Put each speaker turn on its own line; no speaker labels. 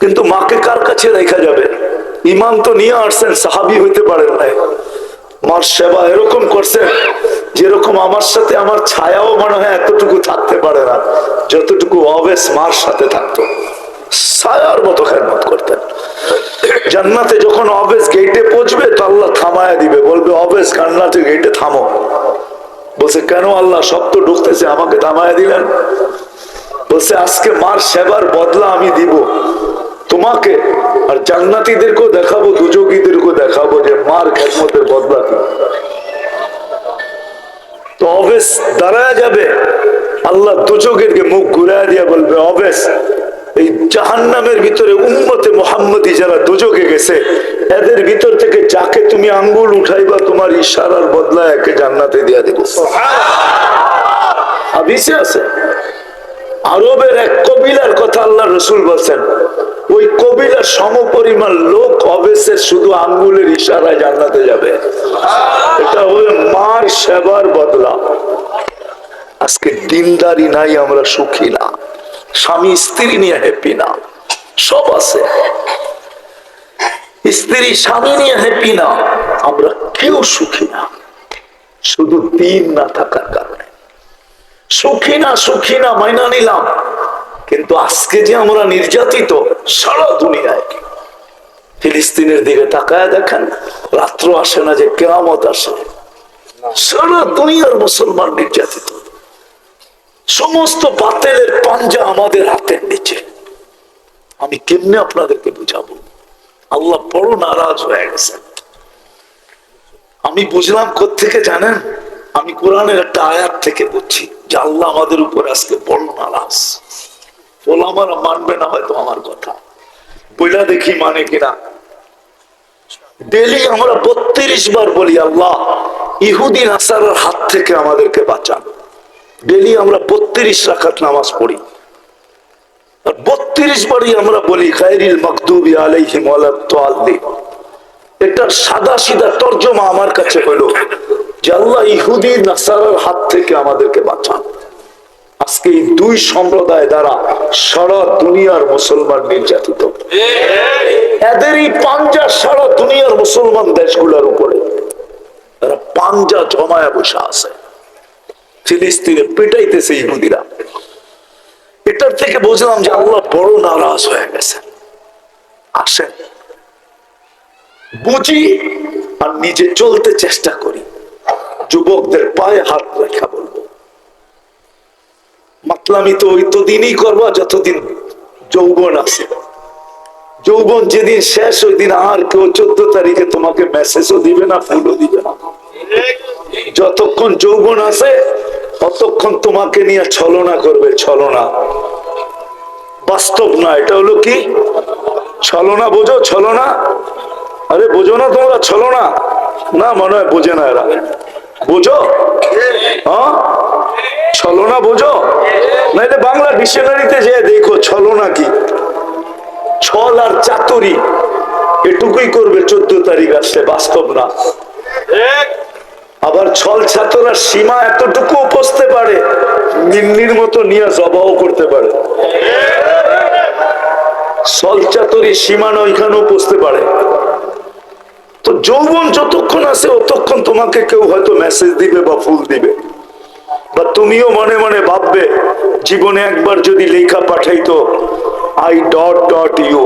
কিন্তু মাকে কার কাছে রেখা যাবে? ইমান তো নিয়ে আসছেন, সাহাবী হইতে পারেন নাই। মার সেবা এরকম করছেন যেরকম আমার সাথে আমার ছায়াও মনে হয় এতটুকু থাকতে পারে না যতটুকু অবেশ মার সাথে থাকতো। ছায়ার মতো খেদমত করতেন। জান্নাতে যখন অবেশ গেটে পৌঁছবে তো আল্লাহ থামায়া দিবে, বলবে অবেশ জান্নাতে গেটে থামো। বলছে কেন আল্লাহ, সব তো ঢুকতেছে, আমাকে থামায়া দিলেন? বলছে আজকে মার সেবার বদলা আমি দিব তোমাকে, আর জান্নাতীদেরকেও দেখাবো, দুযোগীদেরকেও দেখাবো যে মার খেদমতের বদলা কি। তো অবেশ দাঁড়ায় যাবে, আল্লাহ দুযোগীরকে মুখ ঘুরায় দিয়া বলবে অবেশ, এই জাহান্নামের ভিতরে উম্মতে মুহাম্মদী যারা দুযোগে গেছে এদের ভিতর থেকে যাকে তুমি আঙ্গুল উঠাইবা তোমার ইশারার বদলা একে জান্নাতে দিয়া দেব। হাদিসে আছে, আরবের এক কবিলার কথা আল্লাহ রসুল বলছেন, ওই কবিলার সমপরিমাণ লোক অবেশের শুধু আঙ্গুলের ইশারায় জান্নাতে যাবে। এটা হবে মার সেবার বদলা। আজকে দিনদারি নাই, আমরা সুখী না, স্বামী স্ত্রী নিয়ে হ্যাপি না, সব আছে, স্ত্রী স্বামী নিয়ে হ্যাপি না, আমরা কেউ সুখী না, শুধু দিন না থাকার কারণে। সুখী না সুখী না মাইনা নিলাম, কিন্তু আজকে যে আমরা নির্যাতিত সারা দুনিয়ায়। ফিলিস্তিনের দিকে তাকায় দেখেন, রাত্র আসে না যে কিয়ামত আসে, সারা দুনিয়ার মুসলমান নির্যাতিত। সমস্ত বাতিলের পাঞ্জা আমাদের হাতের নিচে। আমি কেমনে আপনাদেরকে বুঝাবো? আল্লাহ বড় নারাজ হয়ে গেছেন। আমি বুঝলাম কোত্থেকে জানেন? আমি কোরআনের একটা আয়াত থেকে বুঝছি যে আল্লাহ আমাদের উপর আজকে বড় নারাজ। ওলামারা মানবে না হয়তো আমার কথা, বইলা দেখি মানে কিনা। ডেলি আমরা 32 বার বলি আল্লাহ ইহুদি নাসারার হাত থেকে আমাদেরকে বাঁচান। ডেলি আমরা 32 রাকাত নামাজ পড়ি, আর 32 বারই আমরা বলি গায়রিল মাগদুবি আলাইহিম ওয়ালাদ-দাল্লিন। এটা সাদা সিধা তর্জমা আমার কাছে হলো যে আল্লাহ ইহুদি নাসারার হাত থেকে আমাদেরকে বাঁচান। আজকে এই দুই সম্প্রদায় দ্বারা সারা দুনিয়ার মুসলমান নির্যাতিত। এদেরই পাঞ্জা সারা দুনিয়ার মুসলমান দেশগুলোর উপরে, তারা পাঞ্জা জমায়া বসে আছে, ফিলিস্তিনে পিটাইতেছে ইহুদিরা। এটার থেকে বুঝলাম যে আল্লাহ বড় নারাজ হয়ে গেছে। আসেন বুঝি আর নিজে চলতে চেষ্টা করি। যুবকদের পায়ে হাত রেখা বলবো, মাতলামি তো ওই তো দিনই করবা যতদিন যৌবন আছে। যৌবন যেদিন শেষ ওই দিন আর কেউ 14 তারিখে তোমাকে মেসেজও দিবে না, ফুলও দিবে না। যতক্ষণ যৌবন আছে ততক্ষণ তোমাকে নিয়ে ছলনা করবে, ছলনা, বাস্তব না। এটা হলো কি ছলনা? বোঝো ছলনা? আরে বোঝো না তোমরা ছলনা? না মনে হয় বোঝে না এরা। বোঝো? হ্যাঁ ছলনা বোঝো? নাইলে বাংলা ডিকশনারিতে যে দেখো ছলনা কি। ছল আর চাতুরি এটুকুই করবে 14 তারিখ আসলে, বাস্তব না। আবার ছল ছাত্ররা সীমা এতটুকু পৌঁছতে পারে, নির্নির মতো নিয়ে জবাও করতে পারে। ছল চাতুরি সীমানা ওইখানেও পৌঁছতে পারে। তো যৌবন যতক্ষণ আছে ততক্ষণ তোমাকে কেউ হয়তো মেসেজ দিবে বা ফুল দিবে, বা তুমিও মনে মনে ভাববে জীবনে একবার যদি লেখা পাঠাইতো I ... you